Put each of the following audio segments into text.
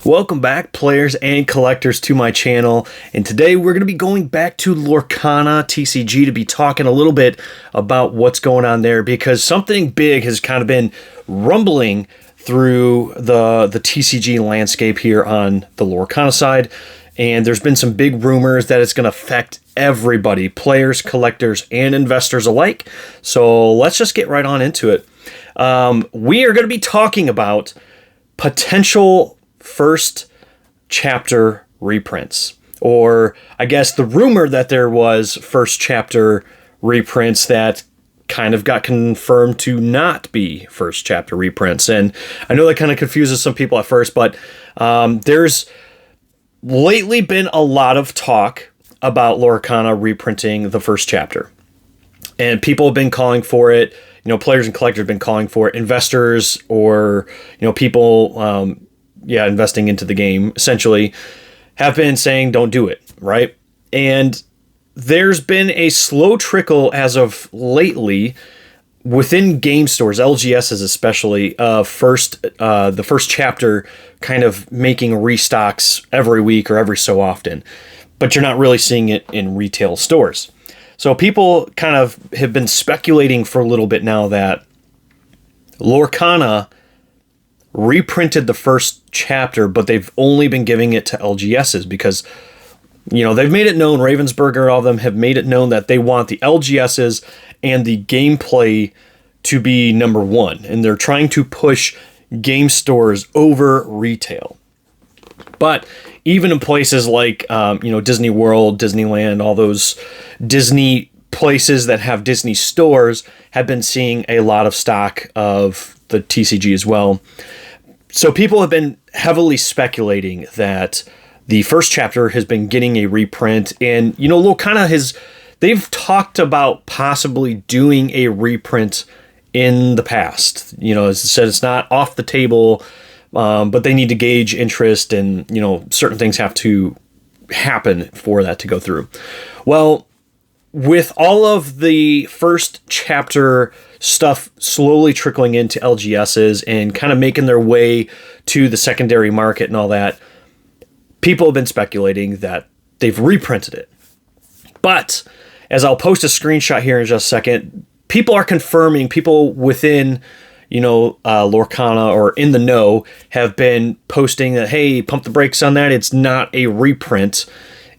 Welcome back, players and collectors, to my channel. And today we're going to be going back to Lorcana TCG to be talking a little bit about what's going on there, because something big has kind of been rumbling through the TCG landscape here on the Lorcana side. And there's been some big rumors that it's going to affect everybody, players, collectors, and investors alike. So let's just get right on into it. We are going to be talking about potential first chapter reprints, or I guess the rumor that there was first chapter reprints that kind of got confirmed to not be first chapter reprints. And I know that kind of confuses some people at first, but there's lately been a lot of talk about Lorcana reprinting the first chapter, and people have been calling for it. You know, players and collectors have been calling for it. Investors, or people investing into the game, essentially, have been saying don't do it, right? And there's been a slow trickle as of lately within game stores, LGSs especially, the first chapter kind of making restocks every week or every so often, but you're not really seeing it in retail stores. So people kind of have been speculating for a little bit now that Lorcana reprinted the first chapter, but they've only been giving it to LGSs because, they've made it known, Ravensburger, all of them have made it known that they want the LGSs and the gameplay to be number one. And they're trying to push game stores over retail. But even in places like, Disney World, Disneyland, all those Disney places that have Disney stores have been seeing a lot of stock of the TCG as well. So people have been heavily speculating that the first chapter has been getting a reprint, and Lorcana they've talked about possibly doing a reprint in the past. As I said, it's not off the table, but they need to gauge interest, and certain things have to happen for that to go through. Well, with all of the first chapter stuff slowly trickling into LGSs and kind of making their way to the secondary market and all that, people have been speculating that they've reprinted it. But as I'll post a screenshot here in just a second, people are confirming, people within Lorcana or in the know have been posting that, hey, pump the brakes on that, it's not a reprint.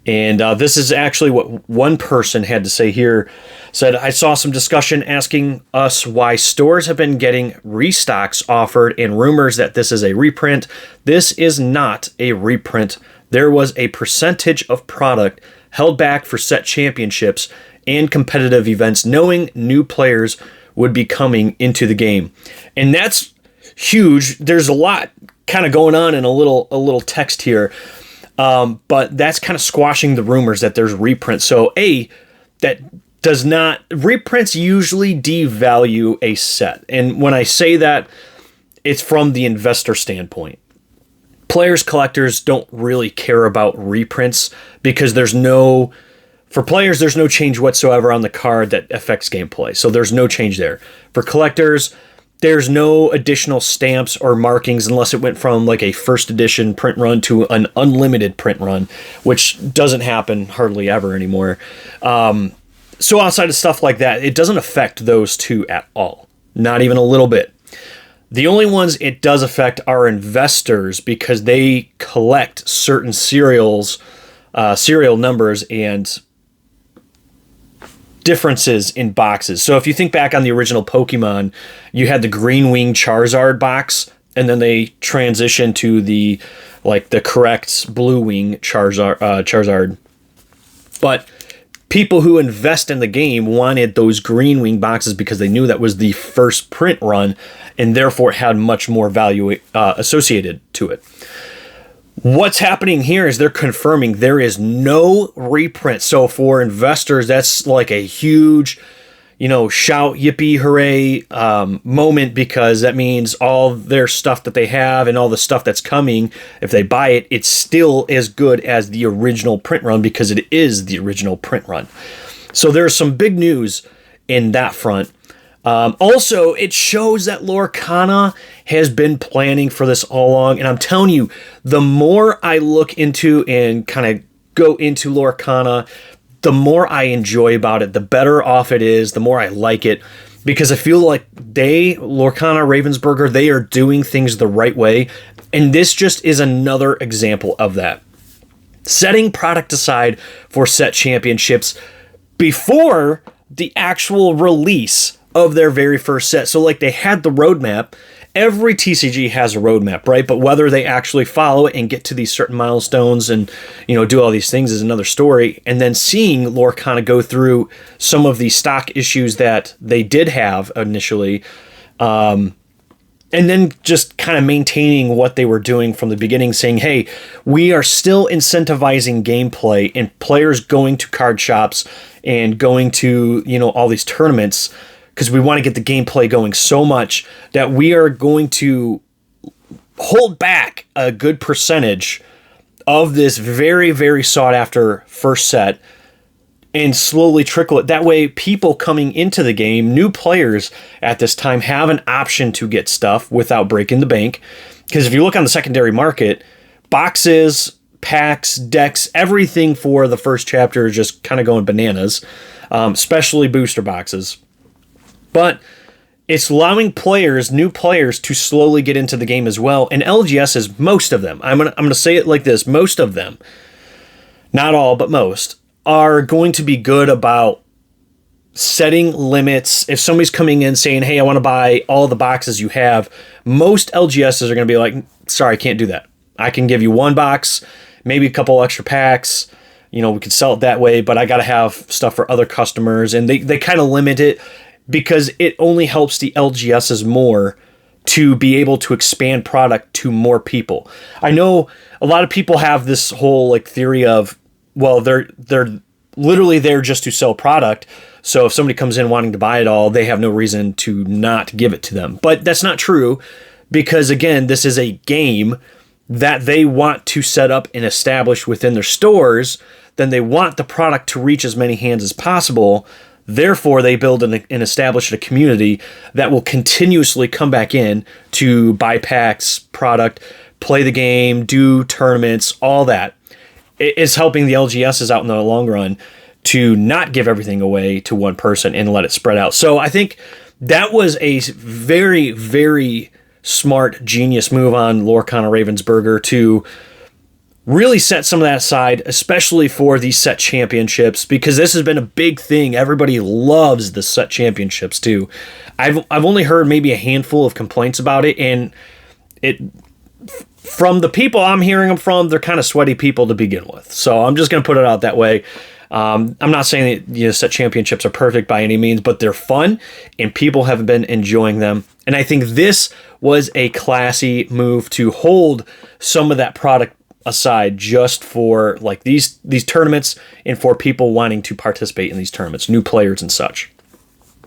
And this is actually what one person had to say here. Said, I saw some discussion asking us why stores have been getting restocks offered and rumors that this is a reprint. This is not a reprint. There was a percentage of product held back for set championships and competitive events, knowing new players would be coming into the game. And that's huge. There's a lot kind of going on in a little text here. But that's kind of squashing the rumors that there's reprints. So reprints usually devalue a set. And when I say that, it's from the investor standpoint. Players, collectors don't really care about reprints because for players, there's no change whatsoever on the card that affects gameplay. So there's no change there. For collectors, there's no additional stamps or markings unless it went from like a first edition print run to an unlimited print run, which doesn't happen hardly ever anymore. So outside of stuff like that, it doesn't affect those two at all. Not even a little bit. The only ones it does affect are investors, because they collect certain serial numbers and differences in boxes. So if you think back on the original Pokemon, you had the green wing Charizard box, and then they transitioned to the correct blue wing Charizard. But people who invest in the game wanted those green wing boxes because they knew that was the first print run, and therefore it had much more value associated to it. What's happening here is they're confirming there is no reprint. So for investors, that's like a huge, shout, yippee, hooray moment, because that means all their stuff that they have and all the stuff that's coming, if they buy it, it's still as good as the original print run because it is the original print run. So there's some big news in that front. Also, it shows that Lorcana has been planning for this all along. And I'm telling you, the more I look into and kind of go into Lorcana, the more I enjoy about it, the better off it is, the more I like it. Because I feel like Lorcana Ravensburger, they are doing things the right way. And this just is another example of that. Setting product aside for set championships before the actual release of their very first set. So like they had the roadmap. Every TCG has a roadmap, right? But whether they actually follow it and get to these certain milestones and, do all these things is another story. And then seeing Lorcana go through some of the stock issues that they did have initially, and then just kind of maintaining what they were doing from the beginning, saying, hey, we are still incentivizing gameplay and players going to card shops and going to, all these tournaments, because we want to get the gameplay going so much that we are going to hold back a good percentage of this very, very sought after first set and slowly trickle it. That way, people coming into the game, new players at this time, have an option to get stuff without breaking the bank. Because if you look on the secondary market, boxes, packs, decks, everything for the first chapter is just kind of going bananas, especially booster boxes. But it's allowing new players to slowly get into the game as well. And LGSs, most of them, I'm gonna say it like this, most of them, not all, but most, are going to be good about setting limits. If somebody's coming in saying, hey, I want to buy all the boxes you have, most LGSs are going to be like, sorry, I can't do that. I can give you one box, maybe a couple extra packs. We could sell it that way, but I got to have stuff for other customers. And they kind of limit it because it only helps the LGSs more to be able to expand product to more people. I know a lot of people have this whole like theory of, well, they're literally there just to sell product. So if somebody comes in wanting to buy it all, they have no reason to not give it to them. But that's not true, because again, this is a game that they want to set up and establish within their stores. Then they want the product to reach as many hands as possible. Therefore, they build and establish a community that will continuously come back in to buy packs, product, play the game, do tournaments, all that. It's helping the LGSs out in the long run to not give everything away to one person and let it spread out. So I think that was a very, very smart, genius move on Lorcana Ravensburger to really set some of that aside, especially for these set championships, because this has been a big thing. Everybody loves the set championships too. I've only heard maybe a handful of complaints about it, and from the people I'm hearing them from, they're kind of sweaty people to begin with. So I'm just going to put it out that way. I'm not saying that set championships are perfect by any means, but they're fun and people have been enjoying them. And I think this was a classy move to hold some of that product aside just for like these tournaments and for people wanting to participate in these tournaments, new players and such.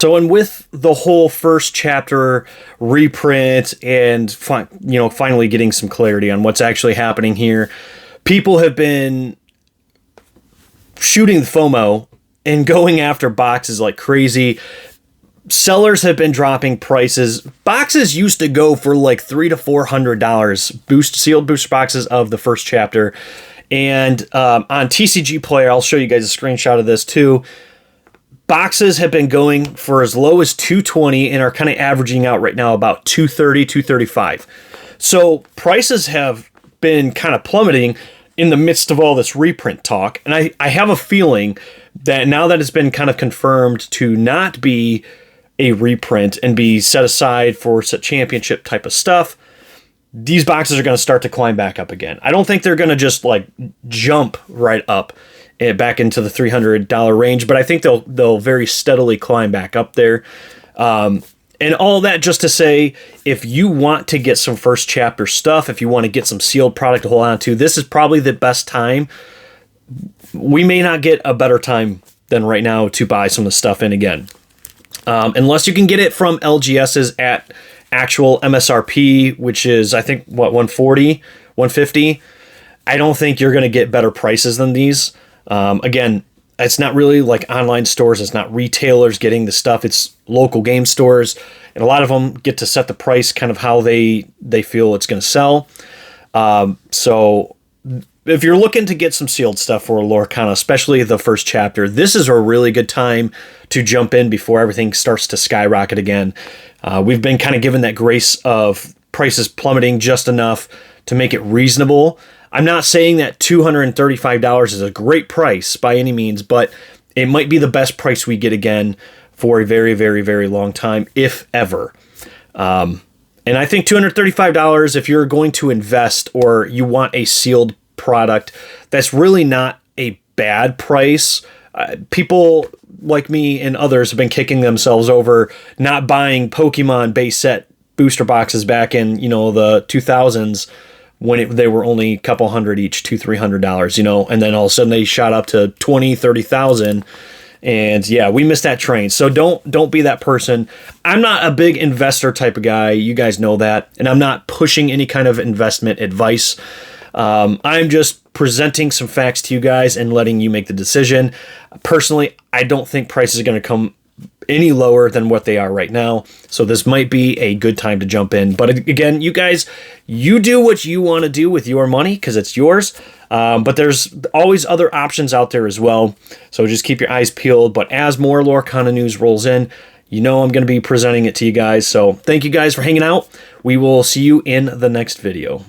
So, and with the whole first chapter reprint and finally getting some clarity on what's actually happening here, people have been shooting the FOMO and going after boxes like crazy. Sellers have been dropping prices. Boxes used to go for like $300 to $400, sealed booster boxes of the first chapter. And on TCG Player, I'll show you guys a screenshot of this too. Boxes have been going for as low as $220 and are kind of averaging out right now about $230, $235. So prices have been kind of plummeting in the midst of all this reprint talk. And I have a feeling that now that it's been kind of confirmed to not be a reprint and be set aside for set championship type of stuff, these boxes are going to start to climb back up again. I don't think they're going to just like jump right up back into the $300 range, but I think they'll very steadily climb back up there. And all that just to say, if you want to get some first chapter stuff, if you want to get some sealed product to hold on to, this is probably the best time. We may not get a better time than right now to buy some of the stuff in again. Unless you can get it from LGSs at actual MSRP, which is, I think, what, 140, 150. I don't think you're going to get better prices than these. Again, It's not really like online stores. It's not retailers getting the stuff. It's local game stores. And a lot of them get to set the price kind of how they feel it's going to sell. So if you're looking to get some sealed stuff for Lorcana, especially the first chapter, this is a really good time to jump in before everything starts to skyrocket again. We've been kind of given that grace of prices plummeting just enough to make it reasonable. I'm not saying that $235 is a great price by any means, but it might be the best price we get again for a very, very, very long time, if ever. And I think $235, if you're going to invest or you want a sealed product, that's really not a bad price. People like me and others have been kicking themselves over not buying Pokemon base set booster boxes back in, the 2000s when they were only a couple hundred each, $200-$300, and then all of a sudden they shot up to 20, 30,000. And yeah, we missed that train. So don't be that person. I'm not a big investor type of guy. You guys know that. And I'm not pushing any kind of investment advice. I'm just presenting some facts to you guys and letting you make the decision. Personally, I don't think prices are going to come any lower than what they are right now. So this might be a good time to jump in. But again, you guys, you do what you want to do with your money because it's yours. But there's always other options out there as well. So just keep your eyes peeled. But as more Lorcana news rolls in, I'm going to be presenting it to you guys. So thank you guys for hanging out. We will see you in the next video.